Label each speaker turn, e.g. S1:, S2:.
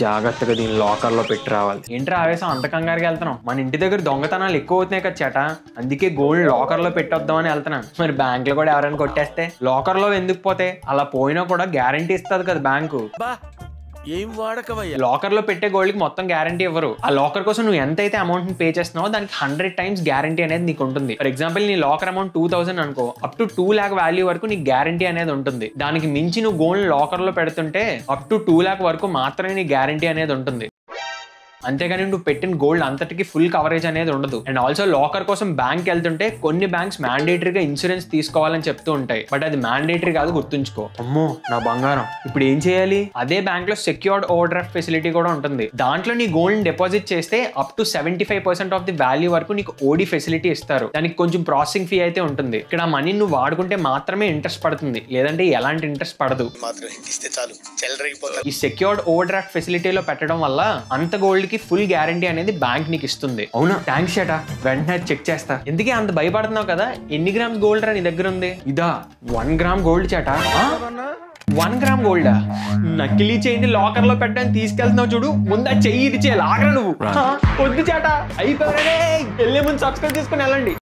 S1: జాగ్రత్తగా దీన్ని లాకర్ లో పెట్టి రావాలి. ఏంట్రా ఆవేశం అంత కంగారుగా వెళ్తున్నాం? మన ఇంటి దగ్గర దొంగతనాలు ఎక్కువ అవుతున్నాయి కదా చేట, అందుకే గోల్డ్ లాకర్ లో పెట్టొద్దామని వెళ్తున్నాను. మరి బ్యాంక్ లో కూడా ఎవరైనా కొట్టేస్తే లాకర్ లో ఎందుకు పోతే? అలా పోయినా కూడా గ్యారంటీ ఇస్తుంది కదా బ్యాంకు.
S2: ఏం వాడకవయ్యా?
S1: లాకర్ లో పెట్టే గోల్డ్ కి మొత్తం గ్యారంటీ ఇవ్వరు. ఆ లాకర్ కోసం నువ్వు ఎంతైతే అమౌంట్ ని పే చేస్తున్నావో దానికి 100 times గ్యారంటీ అనేది నీకు ఉంటుంది. ఫర్ ఎగ్జాంపుల్ నీ లాకర్ అమౌంట్ 2000 అనుకో, అప్ టు 2 lakh వాల్యూ వరకు నీకు గ్యారంటీ అనేది ఉంటుంది. దానికి మించి నువ్వు గోల్డ్ లాకర్ లో పెడుతుంటే అప్ టు 2 lakh వరకు మాత్రమే నీ గ్యారంటీ అనేది ఉంటుంది. అంతేగాని నువ్వు పెట్టిన గోల్డ్ అంతటికి ఫుల్ కవరేజ్ అనేది ఉండదు. అండ్ ఆల్సో లాకర్ కోసం బ్యాంక్ వెళ్తుంటే కొన్ని బ్యాంక్స్ మ్యాండేటరీగా ఇన్సూరెన్స్ తీసుకోవాలని చెప్తూ ఉంటాయి, బట్ అది మ్యాండేటరీ కాదు, గుర్తుంచుకో. అమ్మో నా బంగారం, ఇప్పుడు ఏం చేయాలి? అదే బ్యాంక్ లో సెక్యూర్డ్ ఓవర్ డ్రాఫ్ట్ ఫెసిలిటీ కూడా ఉంటుంది. దాంట్లో నీ గోల్డ్ డిపాజిట్ చేస్తే up to 75% of the value వరకు నీకు ఓడి ఫెసిలిటీ ఇస్తారు. దానికి కొంచెం ప్రాసెసింగ్ ఫీ అయితే ఉంటుంది. ఇక్కడ మనీ నువ్వు వాడుకుంటే మాత్రమే ఇంట్రెస్ట్ పడుతుంది, లేదంటే ఎలాంటి ఇంట్రెస్ట్ పడదు. ఈ సెక్యూర్డ్ ఓవర్ డ్రాఫ్ట్ ఫెసిలిటీలో పెట్టడం వల్ల అంత గోల్డ్ ఫుల్ గ్యారంటీ అనేది బ్యాంక్ నీకు ఇస్తుంది. అవునా, థ్యాంక్స్ చేట, వెంటనే చెక్ చేస్తా. ఎందుకే అంత భయపడుతున్నావు కదా? ఎన్ని గ్రామ్స్ గోల్డ్ రా నీ దగ్గర ఉంది? ఇదా 1 gram గోల్డ్ చేట. 1 gram గోల్డా? నకిలీ చైన్ లాకర్ లో పెట్టడానికి తీసుకెళ్తున్నావు చూడు, ముందు చెయ్యి ఇది చేయాలి. ఆగరా నువ్వు. వద్దు చేట, అయిపోయారే. వెళ్ళే ముందు సబ్స్క్రైబ్ చేసుకుని వెళ్ళండి.